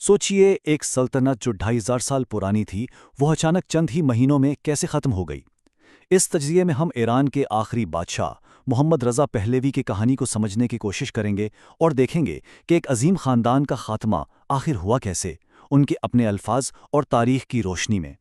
सोचिए एक सल्तनत जो 2500 साल पुरानी थी वो अचानक चंद ही महीनों में कैसे ख़त्म हो गई। इस तजिए में हम ईरान के आखिरी बादशाह मोहम्मद रज़ा पहलेवी की कहानी को समझने की कोशिश करेंगे और देखेंगे कि एक अजीम ख़ानदान का ख़ात्मा आखिर हुआ कैसे, उनके अपने अल्फाज और तारीख़ की रोशनी में।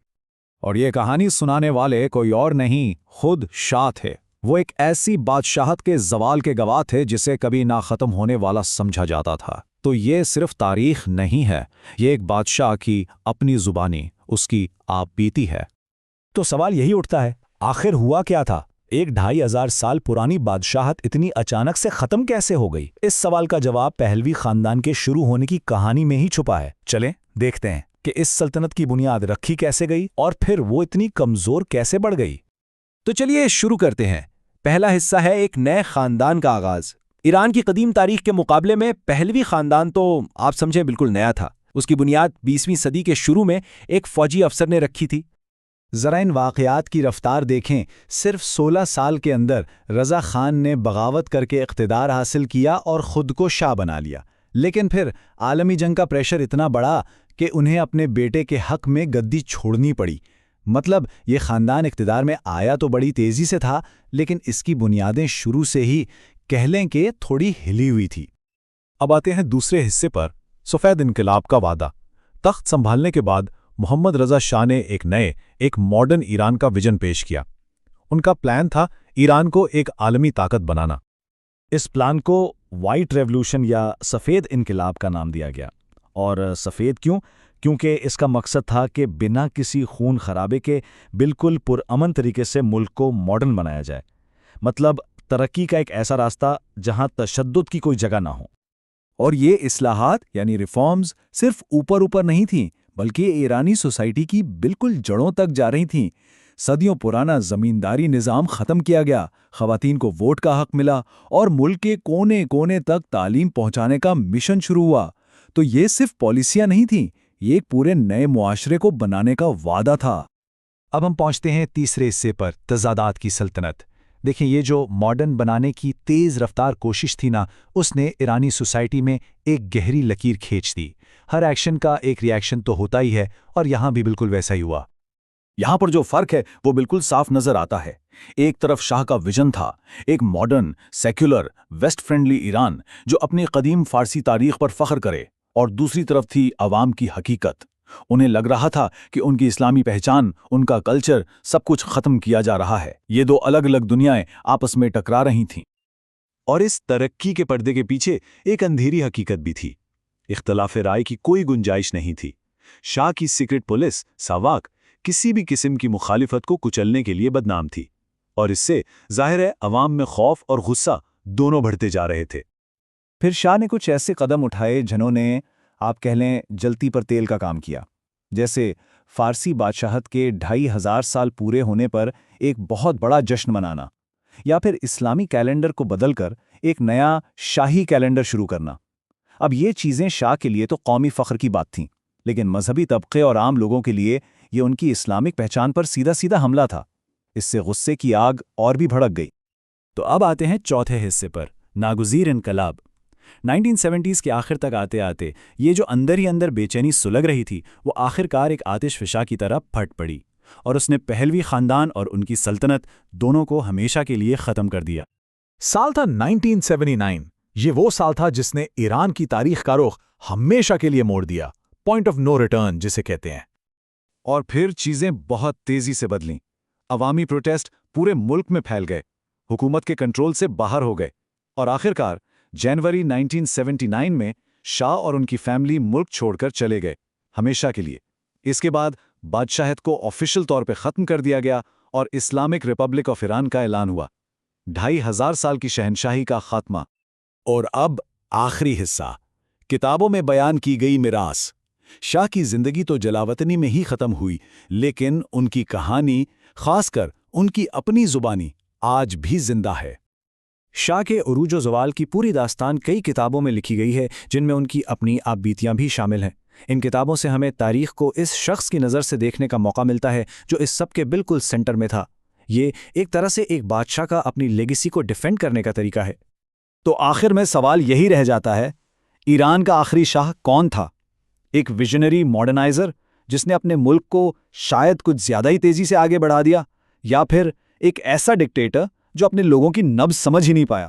और ये कहानी सुनाने वाले कोई और नहीं, खुद शाह थे। वो एक ऐसी बादशाहत के जवाल के गवाह थे जिसे कभी ना ख़त्म होने वाला समझा जाता था। तो ये सिर्फ तारीख नहीं है, ये एक बादशाह की अपनी ज़ुबानी, उसकी आप बीती है। तो सवाल यही उठता है, आखिर हुआ क्या था? एक 2500 साल पुरानी बादशाहत इतनी अचानक से ख़त्म कैसे हो गई? इस सवाल का जवाब पहलवी ख़ानदान के शुरू होने की कहानी में ही छुपा है। चलें देखते हैं कि इस सल्तनत की बुनियाद रखी कैसे गई और फिर वो इतनी कमज़ोर कैसे बढ़ गई। तो चलिए शुरू करते हैं। पहला हिस्सा है एक नए खानदान का आगाज। ईरान की कदीम तारीख के मुकाबले में पहलवी खानदान तो आप समझें बिल्कुल नया था। उसकी बुनियाद 20वीं सदी के शुरू में एक फौजी अफसर ने रखी थी। ज़रा इन वाक़यात की रफ्तार देखें। सिर्फ 16 साल के अंदर रज़ा खान ने बगावत करके इक़्तिदार हासिल किया और ख़ुद को शाह बना लिया। लेकिन फिर आलमी जंग का प्रेशर इतना बढ़ा कि उन्हें अपने बेटे के हक़ में गद्दी छोड़नी पड़ी। मतलब ये ख़ानदान इक़्तिदार में आया तो बड़ी तेज़ी से था, लेकिन इसकी बुनियादें शुरू से ही कह लें कि थोड़ी हिली हुई थी। अब आते हैं दूसरे हिस्से पर, सफ़ेद इनकलाब का वादा। तख्त संभालने के बाद मोहम्मद रज़ा शाह ने एक मॉडर्न ईरान का विजन पेश किया। उनका प्लान था ईरान को एक आलमी ताकत बनाना। इस प्लान को वाइट रेवोल्यूशन या सफ़ेद इनकलाब का नाम दिया गया। और सफ़ेद क्यों? क्योंकि इसका मकसद था कि बिना किसी खून खराबे के बिल्कुल पुरअमन तरीके से मुल्क को मॉडर्न बनाया जाए। मतलब तरक्की का एक ऐसा रास्ता जहां तशद्दुद की कोई जगह ना हो। और ये इस्लाहात यानी रिफॉर्म्स सिर्फ ऊपर ऊपर नहीं थीं, बल्कि ईरानी सोसाइटी की बिल्कुल जड़ों तक जा रही थीं। सदियों पुराना ज़मींदारी निज़ाम ख़त्म किया गया, ख़वातीन को वोट का हक़ मिला और मुल्क के कोने कोने तक तालीम पहुंचाने का मिशन शुरू हुआ। तो ये सिर्फ पॉलिसियां नहीं थीं, ये एक पूरे नए मुआशरे को बनाने का वादा था। अब हम पहुंचते हैं तीसरे हिस्से पर, तज़ादात की सल्तनत। देखें, ये जो मॉडर्न बनाने की तेज़ रफ्तार कोशिश थी ना, उसने ईरानी सोसाइटी में एक गहरी लकीर खींच दी। हर एक्शन का एक रिएक्शन तो होता ही है, और यहाँ भी बिल्कुल वैसा ही हुआ। यहाँ पर जो फ़र्क है वो बिल्कुल साफ नज़र आता है। एक तरफ शाह का विजन था, एक modern, secular, west friendly Iran जो अपनी कदीम फ़ारसी तारीख़ पर फ़ख्र करे, और दूसरी तरफ थी अवाम की हकीकत। उन्हें लग रहा था कि उनकी इस्लामी पहचान, उनका कल्चर, सब कुछ ख़त्म किया जा रहा है। ये दो अलग अलग दुनियाएं आपस में टकरा रही थीं। और इस तरक्की के पर्दे के पीछे एक अंधेरी हकीकत भी थी। इख्तलाफ राय की कोई गुंजाइश नहीं थी। शाह की सीक्रेट पुलिस सावाक किसी भी किस्म की मुखालिफत को कुचलने के लिए बदनाम थी, और इससे जाहिर है अवाम में खौफ और गुस्सा दोनों बढ़ते जा रहे थे। फिर शाह ने कुछ ऐसे कदम उठाए जिन्होंने, आप कह लें, जलती पर तेल का काम किया। जैसे फ़ारसी बादशाहत के 2500 साल पूरे होने पर एक बहुत बड़ा जश्न मनाना, या फिर इस्लामी कैलेंडर को बदलकर एक नया शाही कैलेंडर शुरू करना। अब ये चीज़ें शाह के लिए तो कौमी फ़ख्र की बात थीं, लेकिन मजहबी तबके और आम लोगों के लिए ये उनकी इस्लामिक पहचान पर सीधा सीधा हमला था। इससे गुस्से की आग और भी भड़क गई। तो अब आते हैं चौथे हिस्से पर, नागुज़ीर इनकलाब। 1970s के आखिर तक आते आते ये जो अंदर ही अंदर बेचैनी सुलग रही थी, वो आखिरकार एक आतिशफ़िशा की तरह फट पड़ी, और उसने पहलवी ख़ानदान और उनकी सल्तनत दोनों को हमेशा के लिए ख़त्म कर दिया। साल था 1979। ये वो साल था जिसने ईरान की तारीख का रुख हमेशा के लिए मोड़ दिया, पॉइंट ऑफ नो रिटर्न जिसे कहते हैं। और फिर चीज़ें बहुत तेज़ी से बदलीं। अवामी प्रोटेस्ट पूरे मुल्क में फैल गए, हुकूमत के कंट्रोल से बाहर हो गए, और आखिरकार जनवरी 1979 में शाह और उनकी फैमिली मुल्क छोड़कर चले गए, हमेशा के लिए। इसके बाद बादशाहत को ऑफिशियल तौर पे ख़त्म कर दिया गया और इस्लामिक रिपब्लिक ऑफ ईरान का ऐलान हुआ। 2500 साल की शहनशाही का खात्मा। और अब आखिरी हिस्सा, किताबों में बयान की गई मिरास। शाह की जिंदगी तो जलावतनी में ही खत्म हुई, लेकिन उनकी कहानी, खासकर उनकी अपनी जुबानी, आज भी जिंदा है। शाह के उरूज व ज़वाल की पूरी दास्तान कई किताबों में लिखी गई है, जिनमें उनकी अपनी आप बीतियाँ भी शामिल हैं। इन किताबों से हमें तारीख़ को इस शख्स की नज़र से देखने का मौका मिलता है जो इस सब के बिल्कुल सेंटर में था। ये एक तरह से एक बादशाह का अपनी लेगेसी को डिफेंड करने का तरीका है। तो आखिर में सवाल यही रह जाता है, ईरान का आखिरी शाह कौन था? ایک ویژنری ماڈرنائزر جس نے اپنے ملک کو شاید کچھ زیادہ ہی تیزی سے آگے بڑھا دیا، یا پھر ایک ایسا ڈکٹیٹر جو اپنے لوگوں کی نبض سمجھ ہی نہیں پایا؟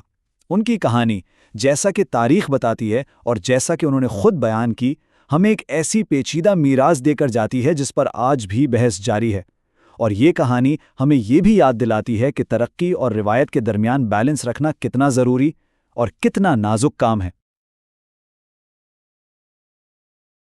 ان کی کہانی، جیسا کہ تاریخ بتاتی ہے اور جیسا کہ انہوں نے خود بیان کی، ہمیں ایک ایسی پیچیدہ میراث دے کر جاتی ہے جس پر آج بھی بحث جاری ہے۔ اور یہ کہانی ہمیں یہ بھی یاد دلاتی ہے کہ ترقی اور روایت کے درمیان بیلنس رکھنا کتنا ضروری اور کتنا نازک کام ہے۔